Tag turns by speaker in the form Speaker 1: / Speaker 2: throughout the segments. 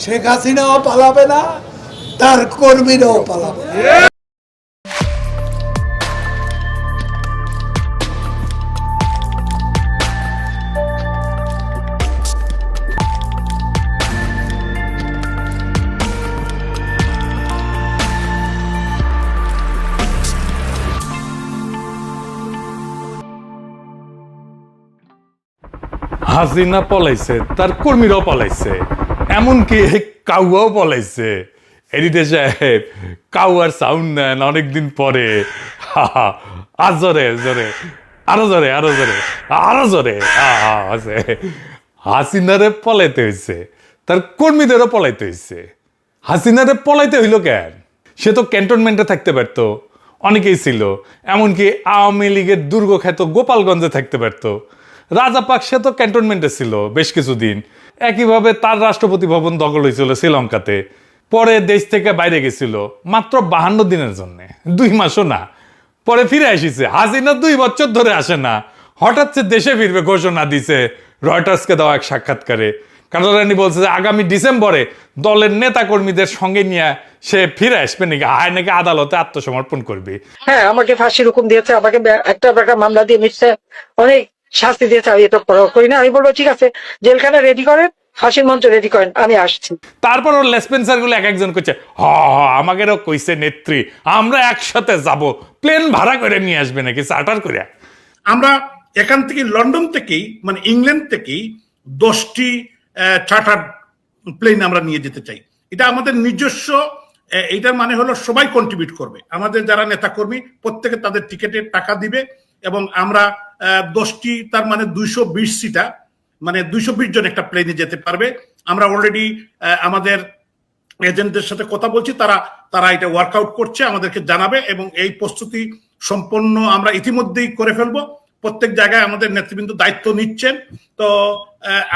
Speaker 1: শেখ হাসিনাও পালাবে না, তার কর্মীরাও পালাবে না।
Speaker 2: হাসিনা পলাইছে, তার কর্মীরাও পলাইছে, এমনকি কাউয়াও পলাইছে। এডিটর সাহেব, কাউয়ার সাউন্ড নেন অনেকদিন পরে। আর জোরে জোরে, আরো জোরে, আরো জোরে, আরো জোরে। হাসিনারে পলাইতে হয়েছে, তার কর্মীদেরও পলাইতে হয়েছে। হাসিনারে পলাইতে হইল কেন? সে তো ক্যান্টনমেন্টে থাকতে পারতো, অনেকেই ছিল, এমনকি আওয়ামী লীগের দুর্গখ্যাত গোপালগঞ্জে থাকতে পারতো। রাজাপাক সে তো ক্যান্টনমেন্টে ছিল বেশ কিছুদিন। একইভাবে তার রাষ্ট্রপতি ভবন দখল হয়েছিল শ্রীলঙ্কাতে, পরে দেশ থেকে বাইরে গেছিল মাত্র 52 দিনের জন্য, 2 মাসও না। পরে ফিরে আসিছে। হাসিনা 2 বছর ধরে আসে না, হঠাৎ সে দেশে ফিরবে ঘোষণা দিছে রয়টার্সকে দেওয়া এক সাক্ষাৎকারে। কাটারানি বলছে যে আগামী ডিসেম্বরে দলের নেতা কর্মীদের সঙ্গে নিয়ে সে ফিরে আসবে নাকি, আয় নাকি আদালতে আত্মসমর্পণ করবে।
Speaker 3: হ্যাঁ, আমাকে ফাঁসির হুকুম দিয়েছে, আমাকে একটা মামলা দিয়ে মিটছে, অনেক শাস্তি দিয়েছে। আমি এটা করি না। আমি বলবো ঠিক আছে, জেলখানা রেডি করেন, ফাঁসির মঞ্চ রেডি করেন, আমি আসছি।
Speaker 2: তারপর ওর লেসপেন্সার গুলো এক একজন করছে, আমাকেও কইছে নেত্রী আমরা একসাথে যাব, প্লেন ভাড়া করে নিয়ে আসবে নাকি চার্টার করে।
Speaker 4: আমরা এখান থেকে লন্ডন থেকেই মানে ইংল্যান্ড থেকেই 10টি চার্টার প্লেন আমরা নিয়ে যেতে চাই। এটা আমাদের নিজস্ব, এটার মানে হলো সবাই কন্ট্রিবিউট করবে, আমাদের যারা নেতাকর্মী প্রত্যেকে তাদের টিকেটের টাকা দিবে এবং আমরা 10টি, তার মানে 220 সিটা, মানে 220 জন একটা প্লেনে যেতে পারবে। আমরা অলরেডি আমাদের এজেন্টদের সাথে কথা বলছি, তারা এটা ওয়ার্কআউট করছে, আমাদেরকে জানাবে এবং এই প্রস্তুতি সম্পন্ন আমরা ইতিমধ্যেই করে ফেলবো। প্রত্যেক জায়গায় আমাদের নেতৃবৃন্দ দায়িত্ব নিচ্ছেন, তো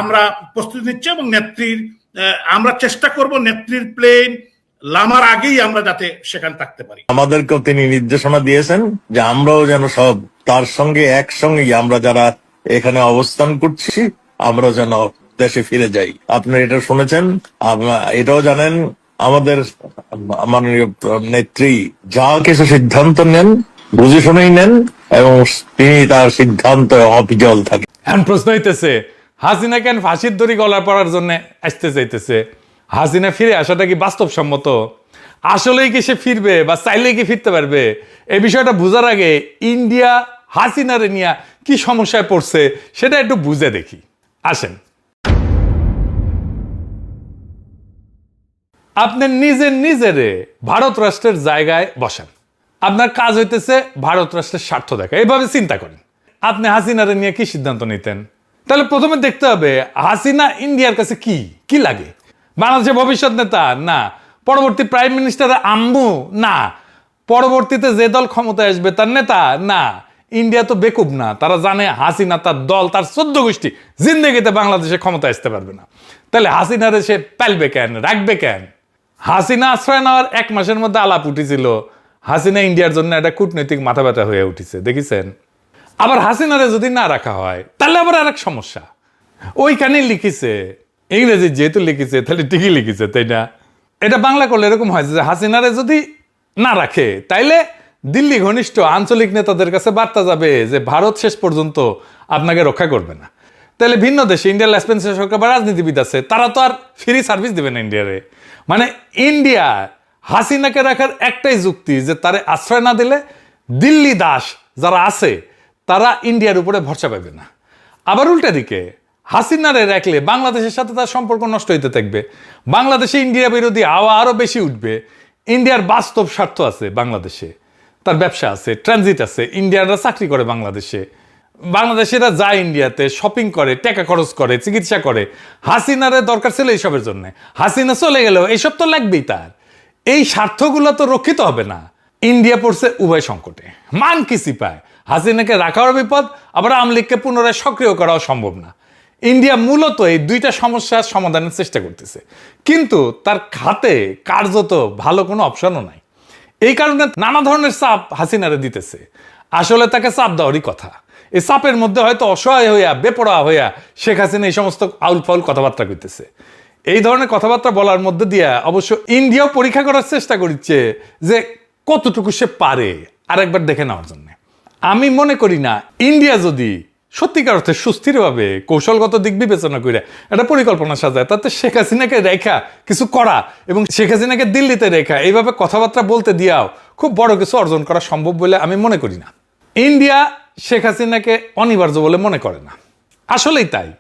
Speaker 4: আমরা প্রস্তুতি নিচ্ছি এবং নেত্রীর আমরা চেষ্টা করব নেত্রীর প্লেন লামার আগেই আমরা যাতে সেখানে থাকতে পারি।
Speaker 5: আমাদেরকেও তিনি নির্দেশনা দিয়েছেন যে আমরাও যেন সব তার সঙ্গে একসঙ্গে আমরা যারা এখানে অবস্থান করছি আমরা যেন দেশে ফিরে যাই। আপনি এটা শুনেছেন, এটাও জানেন আমাদের মাননীয় নেত্রী যা কিছু সিদ্ধান্ত নেন বুঝে শুনেই নেন এবং তিনি তার সিদ্ধান্ত অবিচল থাকেন।
Speaker 2: এখন প্রশ্ন হইতেছে, হাসিনা কেন ফাঁসির দড়ি গলা পড়ার জন্য আসতে চাইতেছে? হাসিনা ফিরে আসাটা কি বাস্তবসম্মত? আসলেই কি সে ফিরবে বা চাইলেই কি ফিরতে পারবে? এই বিষয়টা বুঝার আগে ইন্ডিয়া হাসিনারে নিয়ে কি সমস্যায় পড়ছে সেটা একটু বুঝে দেখি। আসেন, আপনি নিজেরে ভারত রাষ্ট্রের জায়গায় বসান। আপনার কাজ হইতেছে ভারত রাষ্ট্রের স্বার্থ দেখা। এইভাবে চিন্তা করেন, আপনি হাসিনারে নিয়ে কি সিদ্ধান্ত নিতেন? তাহলে প্রথমে দেখতে হবে হাসিনা ইন্ডিয়ার কাছে কি কি লাগে। বাংলাদেশের ভবিষ্যৎ নেতা না, পরবর্তী প্রাইম মিনিস্টার আম্মু না, পরবর্তীতে যে দল ক্ষমতায় আসবে তার নেতা না। ইন্ডিয়া তো বেকুব না, তারা জানে হাসিনা তার দল তার 14 গোষ্ঠী জিন্দেগিতে বাংলাদেশে ক্ষমতা আসতে পারবে না। তাহলে হাসিনারে সে পালবে কেন, রাখবে কেন? হাসিনা আশ্রয় নেওয়ার 1 মাসের মধ্যে আলাপ উঠেছিল হাসিনা ইন্ডিয়ার জন্য একটা কূটনৈতিক মাথা ব্যথা হয়ে উঠেছে, দেখেছেন? আবার হাসিনারে যদি না রাখা হয় তাহলে আবার আরেক সমস্যা। ওইখানে লিখেছে, ইংরেজি যেহেতু লিখেছে তাহলে ঠিকই লিখেছে, তাই না? এটা বাংলা করলে এরকম হয় যে হাসিনারে যদি না রাখে তাইলে দিল্লি ঘনিষ্ঠ আঞ্চলিক নেতাদের কাছে বার্তা যাবে যে ভারত শেষ পর্যন্ত আপনাকে রক্ষা করবে না। তাহলে ভিন্ন দেশে ইন্ডিয়ার লেসপেন্সার সরকার বা রাজনীতিবিদ আছে, তারা তো আর ফ্রি সার্ভিস দেবে না ইন্ডিয়ারে। মানে ইন্ডিয়া হাসিনাকে রাখার একটাই যুক্তি যে তারে আশ্রয় না দিলে দিল্লি দাস যারা আছে তারা ইন্ডিয়ার উপরে ভরসা পাবে না। আবার উল্টা দিকে হাসিনারে রাখলে বাংলাদেশের সাথে তার সম্পর্ক নষ্ট হইতে থাকবে, বাংলাদেশে ইন্ডিয়া বিরোধী হাওয়া আরো বেশি উঠবে। ইন্ডিয়ার বাস্তব স্বার্থ আছে বাংলাদেশে, তার ব্যবসা আছে, ট্রানজিট আছে, ইন্ডিয়ানরা চাকরি করে বাংলাদেশে, বাংলাদেশিরা যায় ইন্ডিয়াতে, শপিং করে, টাকা খরচ করে, চিকিৎসা করে। হাসিনারে দরকার ছিল এইসবের জন্য, হাসিনা চলে গেলেও এইসব তো লাগবেই তার। এই স্বার্থগুলো তো রক্ষিত হবে না। ইন্ডিয়া পড়ছে উভয় সংকটে, মান কিসি পায়। হাসিনাকে রাখাও বিপদ, আবার আওয়ামী লীগকে পুনরায় সক্রিয় করাও সম্ভব না। ইন্ডিয়া মূলত এই 2টা সমস্যার সমাধানের চেষ্টা করতেছে, কিন্তু তার হাতে কার্যত ভালো কোনো অপশনও নাই। এই কারণে নানা ধরনের চাপ হাসিনারে দিতেছে। আসলে তাকে চাপ দেওয়ারই কথা। এই চাপের মধ্যে হয়তো অসহায় হইয়া বেপরোয়া হইয়া শেখ হাসিনা এই সমস্ত আউল ফাউল কথাবার্তা কইতেছে। এই ধরনের কথাবার্তা বলার মধ্যে দিয়ে অবশ্য ইন্ডিয়াও পরীক্ষা করার চেষ্টা করছে যে কতটুকু সে পারে আরেকবার দেখে নেওয়ার জন্য। আমি মনে করি না ইন্ডিয়া যদি সত্যিকার অর্থে সুস্থিরভাবে কৌশলগত দিক বিবেচনা করে একটা পরিকল্পনা সাজায়, তাতে শেখ হাসিনাকে রেখা কিছু করা এবং শেখ হাসিনাকে দিল্লিতে রেখা এইভাবে কথাবার্তা বলতে দিয়াও খুব বড় কিছু অর্জন করা সম্ভব বলে আমি মনে করি না। ইন্ডিয়া শেখ হাসিনাকে অনিবার্য বলে মনে করে না, আসলেই তাই।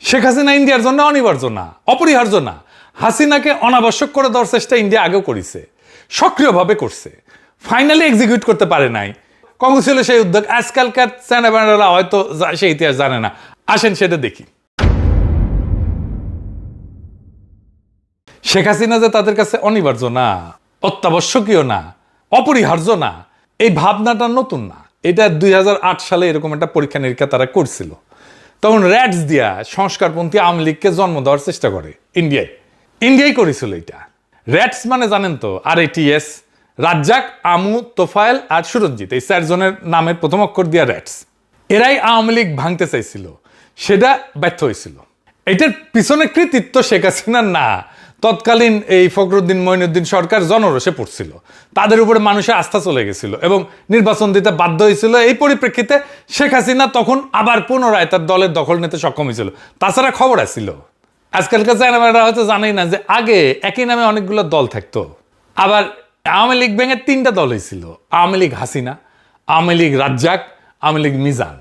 Speaker 2: শেখ হাসিনা ইন্ডিয়ার জন্য অনিবার্য না, অপরিহার্য না। হাসিনাকে অনাবশ্যক করে দেওয়ার চেষ্টা ইন্ডিয়া আগেও করেছে, সক্রিয়ভাবে করছে, ফাইনালি এক্সিকিউট করতে পারে নাই। কংগ্রেস ছিল সেই উদ্যোগ, আজকালকার চ্যানেলরা হয়তো সেই ইতিহাস জানে না। আসেন সেটা দেখি। শেখ হাসিনা যে তাদের কাছে অনিবার্য না, অত্যাবশ্যকীয় না, অপরিহার্য না, এই ভাবনাটা নতুন না। এটা 2008 সালে এরকম একটা পরীক্ষা নিরীক্ষা তারা করছিল। তখন র্যাটস দিয়া সংস্কারপন্থী আওয়ামী লীগকে জন্ম দেওয়ার চেষ্টা করে ইন্ডিয়াই করেছিল এটা। র্যাটস মানে জানেন তো, RATS, রাজ্জাক, আমু, তোফায়েল আর সুরঞ্জিত, এই 4 জনের নামের প্রথম অক্ষর দিয়া র্যাটস। এরাই আওয়ামী লীগ ভাঙতে চাইছিল, সেটা ব্যর্থ হয়েছিল। এটার পিছনে কৃতিত্ব শেখ হাসিনার না, তৎকালীন এই ফখরুদ্দিন মঈনুদ্দিন সরকার জনরোষে পড়ছিল, তাদের উপরে মানুষের আস্থা চলে গেছিল এবং নির্বাচন দিতে বাধ্য হয়েছিল। এই পরিপ্রেক্ষিতে শেখ হাসিনা তখন আবার পুনরায় তার দলের দখল নিতে সক্ষম হয়েছিল। তাছাড়া খবর আসছিল, আজকালকার চ্যানেলরা হয়তো জানেই না যে আগে একই নামে অনেকগুলো দল থাকতো। আবার আওয়ামী লীগ ভেঙে 3টা দল হয়েছিল, আওয়ামী লীগ হাসিনা, আওয়ামী লীগ রাজ্জাক, আওয়ামী লীগ মিজান।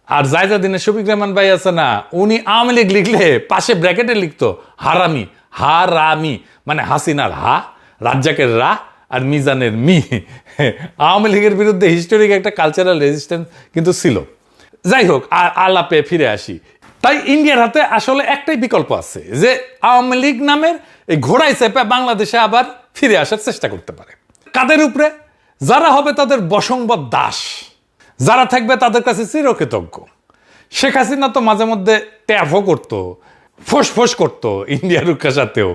Speaker 2: আর জায়জাদিনের শফিক রহমান ভাই আছে না, উনি আওয়ামী লীগ লিখলে পাশে ব্র্যাকেটে লিখতো হারামি, হারামি মানে হাসিনার হা, রাজ্জাকের রা আর মিজানের মি। আওয়ামী লীগের বিরুদ্ধে হিস্টোরিক একটা কালচারাল রেজিস্ট্যান্স কিন্তু ছিল। যাই হোক, আর আলাপে ফিরে আসি। তাই ইন্ডিয়ার হাতে আসলে একটাই বিকল্প আছে, যে আওয়ামী লীগ নামের এই ঘোড়ায় চেপে বাংলাদেশে আবার ফিরে আসার চেষ্টা করতে পারে। কাদের উপরে? যারা হবে তাদের বশংবদ দাস, যারা থাকবে তাদের কাছে চিরকৃতজ্ঞ। শেখ হাসিনা তো মাঝে মধ্যে ট্যাফও করতো, ফোঁস করতো ইন্ডিয়ার সাথেও।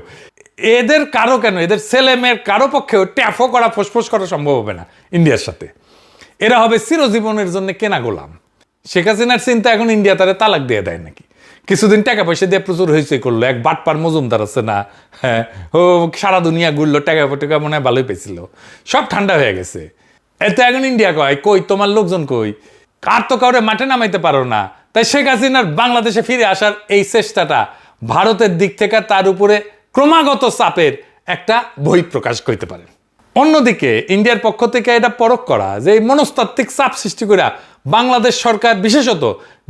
Speaker 2: এদের কারো কেন, এদের ছেলে মেয়ের কারো পক্ষেও ট্যাফও করা, ফোঁস করা সম্ভব হবে না ইন্ডিয়ার সাথে। এরা হবে চিরজীবনের জন্য কেনা গোলাম। শেখ হাসিনার চিন্তা এখন ইন্ডিয়া তারা তালাক দিয়ে দেয় নাকি। কিছুদিন টাকা পয়সা দিয়ে প্রচুর হয়েছে করলো, এক বাটপার মজুমদার আছে না, হ্যাঁ, ও সারা দুনিয়া ঘুরলো, টাকা পয়সা মনে হয় ভালোই পেয়েছিল, সব ঠান্ডা হয়ে গেছে। এতে এখন ইন্ডিয়া কয় কই তোমার লোকজন কই, আর তো কাউরে মাঠে নামাইতে পারো না। তাই শেখ হাসিনার বাংলাদেশে ফিরে আসার এই চেষ্টাটা ভারতের দিক থেকে তার উপরে ক্রমাগত চাপের একটা বহিঃপ্রকাশ করতে পারে। অন্যদিকে ইন্ডিয়ার পক্ষ থেকে এটা পরখ করা যে এই মনস্তাত্ত্বিক চাপ সৃষ্টি করে বাংলাদেশ সরকার বিশেষত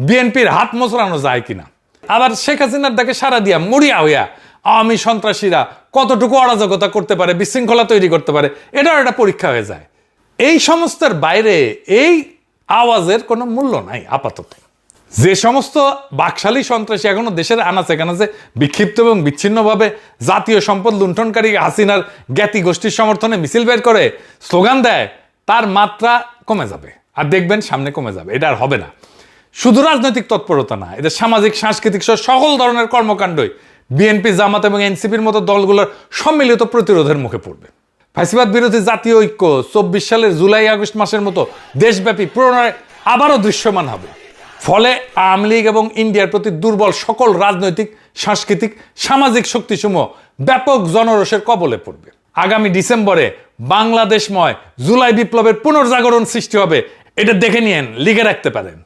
Speaker 2: বিএনপির হাত মোচড়ানো যায় কিনা। আবার শেখ হাসিনার ডাকে সারা দিয়া মরিয়া হইয়া আওয়ামী সন্ত্রাসীরা কতটুকু অরাজকতা করতে পারে, বিশৃঙ্খলা তৈরি করতে পারে, এটাও একটা পরীক্ষা হয়ে যায়। এই সমস্তের বাইরে এই আওয়াজের কোনো মূল্য নাই আপাতত। যে সমস্ত বাকশালী সন্ত্রাসী এখনো দেশের আনাচে কানাচে বিক্ষিপ্ত এবং বিচ্ছিন্নভাবে জাতীয় সম্পদ লুণ্ঠনকারী হাসিনার জ্ঞাতি গোষ্ঠীর সমর্থনে মিছিল বের করে স্লোগান দেয়, তার মাত্রা কমে যাবে। আর দেখবেন সামনে কমে যাবে, এটা আর হবে না। শুধু রাজনৈতিক তৎপরতা না, এদের সামাজিক সাংস্কৃতিক সহ সকল ধরনের কর্মকাণ্ডই বিএনপি, জামাত এবং এনসিপির মতো দলগুলোর সম্মিলিত প্রতিরোধের মুখে পড়বে। ফ্যাসিবাদ বিরোধী জাতীয় ঐক্য 24 সালের জুলাই আগস্ট মাসের মতো দেশব্যাপী পুনরায় আবারও দৃশ্যমান হবে। ফলে আওয়ামী লীগ এবং ইন্ডিয়ার প্রতি দুর্বল সকল রাজনৈতিক, সাংস্কৃতিক, সামাজিক শক্তিসমূহ ব্যাপক জনরোষের কবলে পড়বে। আগামী ডিসেম্বরে বাংলাদেশময় জুলাই বিপ্লবের পুনর্জাগরণ সৃষ্টি হবে, এটা দেখে নিয়েন, লিখে রাখতে পারেন।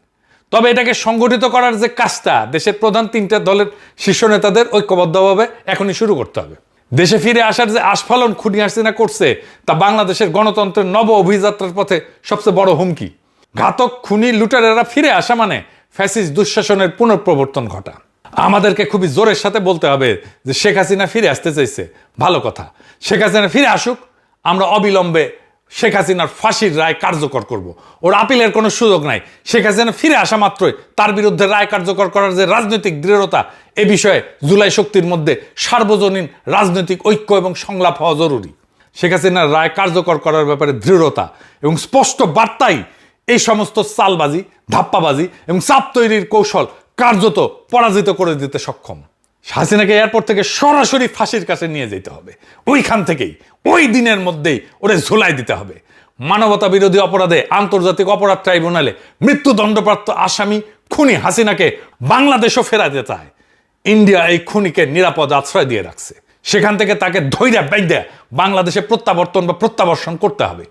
Speaker 2: তবে এটাকে সংগঠিত করার যে কাজটা দেশের প্রধান 3টে দলের শীর্ষ নেতাদের ঐক্যবদ্ধভাবে এখনই শুরু করতে হবে। দেশে ফিরে আসার যে আস্ফালন খুনি হাসিনা করছে, তা বাংলাদেশের গণতন্ত্রের নব অভিযাত্রার পথে সবচেয়ে বড় হুমকি। ঘাতক খুনি লুটারেরা ফিরে আসা মানে ফ্যাসিস্ট দুঃশাসনের পুনঃপ্রবর্তন ঘটা। আমাদেরকে খুবই জোরের সাথে বলতে হবে যে শেখ হাসিনা ফিরে আসতে চাইছে, ভালো কথা, শেখ হাসিনা ফিরে আসুক, আমরা অবিলম্বে শেখ হাসিনার ফাঁসির রায় কার্যকর করব। ওর আপিলের কোনো সুযোগ নাই। শেখ হাসিনা ফিরে আসা মাত্রই তার বিরুদ্ধে রায় কার্যকর করার যে রাজনৈতিক দৃঢ়তা, এ বিষয়ে জুলাই শক্তির মধ্যে সার্বজনীন রাজনৈতিক ঐক্য এবং সংলাপ হওয়া জরুরি। শেখ হাসিনার রায় কার্যকর করার ব্যাপারে দৃঢ়তা এবং স্পষ্ট বার্তাই এই সমস্ত চালবাজি, ধাপ্পাবাজি এবং চাপ তৈরির কৌশল কার্যত পরাজিত করে দিতে সক্ষম। হাসিনাকে এয়ারপোর্ট থেকে সরাসরি ফাঁসির কাছে নিয়ে যেতে হবে, ওইখান থেকেই ওই দিনের মধ্যেই ওরে ঝুলাই দিতে হবে। মানবতা বিরোধী অপরাধে আন্তর্জাতিক অপরাধ ট্রাইব্যুনালে মৃত্যুদণ্ডপ্রাপ্ত আসামি খুনি হাসিনাকে বাংলাদেশও ফেরাতে চায়। ইন্ডিয়া এই খুনিকে নিরাপদ আশ্রয় দিয়ে রাখছে। সেখান থেকে তাকে ধৈর্য বাইদ্যা বাংলাদেশে প্রত্যাবর্তন বা প্রত্যাবর্ষণ করতে হবে।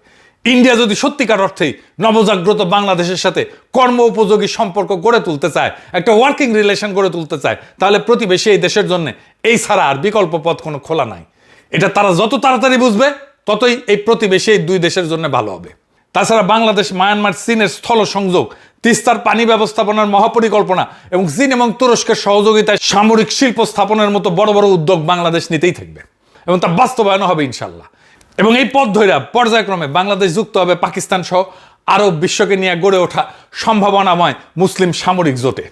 Speaker 2: ইন্ডিয়া যদি সত্যিকার অর্থেই নবজাগ্রত বাংলাদেশের সাথে কর্ম উপযোগী সম্পর্ক গড়ে তুলতে চায়, একটা ওয়ার্কিং রিলেশন গড়ে তুলতে চায়, তাহলে প্রতিবেশী এই দেশের জন্য এই ছাড়া আর বিকল্প পথ কোনো খোলা নাই। এটা তারা যত তাড়াতাড়ি বুঝবে ততই এই প্রতিবেশী এই দুই দেশের জন্য ভালো হবে। তাছাড়া বাংলাদেশ, মায়ানমার, চীনের স্থল সংযোগ, তিস্তার পানি ব্যবস্থাপনার মহাপরিকল্পনা এবং চীন এবং তুরস্কের সহযোগিতায় সামরিক শিল্প স্থাপনের মতো বড় বড় উদ্যোগ বাংলাদেশ নিতেই থাকবে এবং তা বাস্তবায়ন হবে ইনশাল্লাহ। এবং এই পথ ধরে পর্যায়ক্রমে বাংলাদেশ যুক্ত হবে পাকিস্তান সহ আরব বিশ্বকে নিয়ে গড়ে ওঠা সম্ভাবনাময় মুসলিম সামরিক জোটে।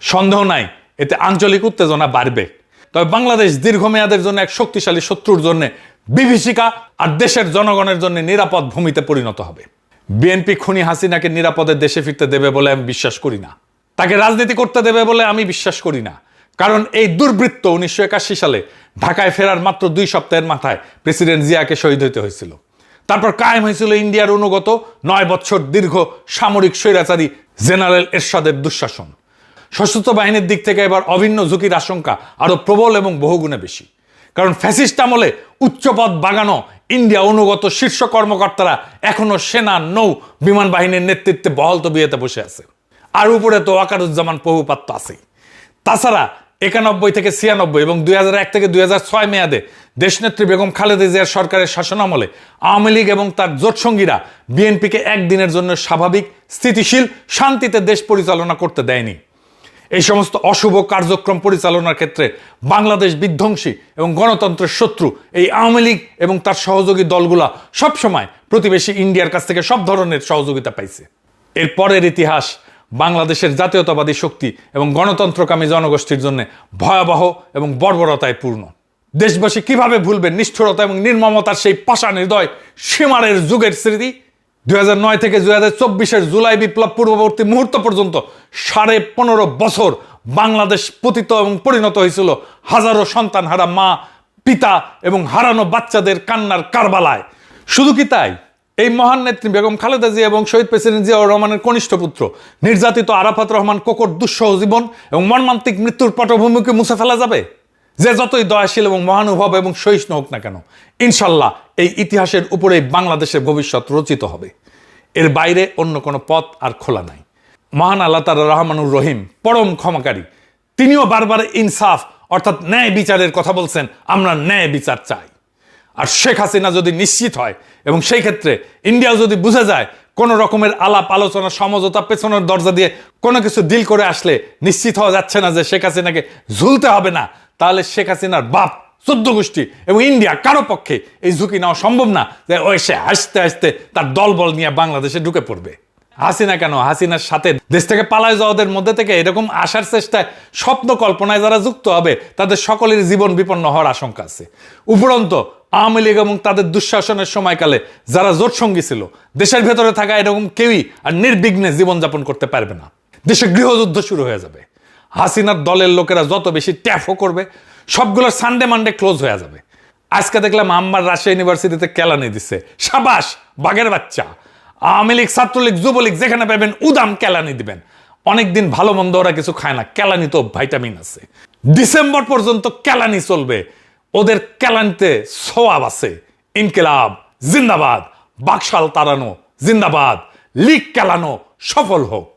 Speaker 2: সন্দেহ নাই এতে আঞ্চলিক উত্তেজনা বাড়বে। তবে বাংলাদেশ দীর্ঘমেয়াদের জন্য এক শক্তিশালী শত্রুর জন্য বিভীষিকা আর দেশের জনগণের জন্য নিরাপদ ভূমিতে পরিণত হবে। বিএনপি খুনি হাসিনাকে নিরাপদে দেশে ফিরতে দেবে বলে আমি বিশ্বাস করি না। তাকে রাজনীতি করতে দেবে বলে আমি বিশ্বাস করি না। কারণ এই দুর্বৃত্ত 1981 সালে ঢাকায় ফেরার মাত্র 2 সপ্তাহের মাথায় প্রেসিডেন্ট জিয়াকে শহীদ হতে হয়েছিল। তারপর কায়েম হয়েছিল ইন্ডিয়ার অনুগত 9 বছর দীর্ঘ সামরিক স্বৈরাচারী জেনারেল এরশাদের দুঃশাসন। সশস্ত্র বাহিনীর দিক থেকে এবার অভিন্ন ঝুঁকির আশঙ্কা আরো প্রবল এবং বহুগুণে বেশি। কারণ ফ্যাসিস্ট আমলে উচ্চপদ বাগানো ইন্ডিয়া অনুগত শীর্ষ কর্মকর্তারা এখনো সেনা, নৌ, বিমান বাহিনীর নেতৃত্বে বহাল তবিয়তে বসে আছে। আর উপরে তো ওয়াকারুজ্জামান প্রভুপাত্র আছেই। তাছাড়া 91 থেকে 96 এবং 2001 থেকে 2006 মেয়াদে দেশনেত্রী বেগম খালেদা জিয়ার সরকারের শাসনামলে আওয়ামী লীগ এবং তার জোটসঙ্গীরা বিএনপিকে একদিনের জন্য স্বাভাবিক, স্থিতিশীল, শান্তিতে দেশ পরিচালনা করতে দেয়নি। এই সমস্ত অশুভ কার্যক্রম পরিচালনার ক্ষেত্রে বাংলাদেশ বিধ্বংসী এবং গণতন্ত্রের শত্রু এই আওয়ামী লীগ এবং তার সহযোগী দলগুলা সবসময় প্রতিবেশী ইন্ডিয়ার কাছ থেকে সব ধরনের সহযোগিতা পাইছে। এর পরের ইতিহাস বাংলাদেশের জাতীয়তাবাদী শক্তি এবং গণতন্ত্রকামী জনগোষ্ঠীর জন্য ভয়াবহ এবং বর্বরতায় পূর্ণ। দেশবাসী কিভাবে ভুলবে নিষ্ঠুরতা এবং নির্মমতার সেই পাষাণ হৃদয় সীমারের যুগের স্মৃতি? 2009 থেকে 2024 জুলাই বিপ্লব পূর্ববর্তী মুহূর্ত পর্যন্ত 15.5 বছর বাংলাদেশ পতিত এবং পরিণত হয়েছিল হাজারো সন্তানহারা মা, পিতা এবং হারানো বাচ্চাদের কান্নার কারবালায়। শুধু কি তাই, এই মহান নেত্রী বেগম খালেদা জিয়া এবং শহীদ প্রেসিডেন্ট জিয়াউর রহমানের কনিষ্ঠ পুত্র নির্যাতিত আরাফাত রহমান কোকর দুঃসহ জীবন এবং মর্মান্তিক মৃত্যুর পটভূমিকে মুছে ফেলা যাবে? যে যতই দয়াশীল এবং মহানুভব এবং সহিষ্ণু হোক না কেন, ইনশাল্লাহ এই ইতিহাসের উপরেই বাংলাদেশের ভবিষ্যৎ রচিত হবে। এর বাইরে অন্য কোনো পথ আর খোলা নাই। মহান আল্লাহ তাআলা রহমানুর রহিম, পরম ক্ষমাকারী, তিনিও বারবার ইনসাফ অর্থাৎ ন্যায় বিচারের কথা বলছেন। আমরা ন্যায় বিচার চাই। আর শেখ হাসিনা যদি নিশ্চিত হয় এবং সেই ক্ষেত্রে ইন্ডিয়া যদি বুঝে যায় কোন রকমের আলাপ আলোচনা, সমঝোতা, পেছনের দরজা দিয়ে কোনো কিছু ডিল করে আসলে নিশ্চিত হওয়া যাচ্ছে না যে শেখ হাসিনাকে ঝুলতে হবে না, তাহলে শেখ হাসিনার বাপ, 14 গোষ্ঠী এবং ইন্ডিয়া কারো পক্ষে এই ঝুঁকি নেওয়া সম্ভব না যে ওই সে হাসতে হাসতে তার দলবল নিয়ে বাংলাদেশে ঢুকে পড়বে। হাসিনা কেন, হাসিনার সাথে দেশ থেকে পালায় যাওয়াদের মধ্যে থেকে এরকম আসার চেষ্টায়, স্বপ্ন কল্পনায় যারা যুক্ত হবে তাদের সকলের জীবন বিপন্ন হওয়ার আশঙ্কা আছে। উপরন্ত আওয়ামী লীগ এবং তাদের দুঃশাসনের সময়কালে যারা জোটসঙ্গী ছিল, দেশের ভেতরে থাকা এরকম কেউই আর নির্বিঘ্নে জীবনযাপন করতে পারবে না। দেশে গৃহযুদ্ধ শুরু হয়ে যাবে। হাসিনার দলের লোকেরা যত বেশি ট্যাফও করবে, সবগুলোর সানডে মানডে ক্লোজ হয়ে যাবে। আজকে দেখলাম আম্মার রাজশাহী ইউনিভার্সিটিতে কেলানি দিচ্ছে। সাবাস, বাঘের বাচ্চা। আওয়ামী লীগ, ছাত্রলীগ, যুবলীগ যেখানে পাবেন উদাম কেলানি দিবেন। অনেকদিন ভালো মন্দ ওরা কিছু খায় না, কেলানি তো ভাইটামিন আছে। ডিসেম্বর পর্যন্ত কেলানি চলবে। ওদের কেলানিতে সোয়াব আছে। ইনকিলাব জিন্দাবাদ, বাকশাল তাড়ানো জিন্দাবাদ, লীগ কেলানো সফল হোক।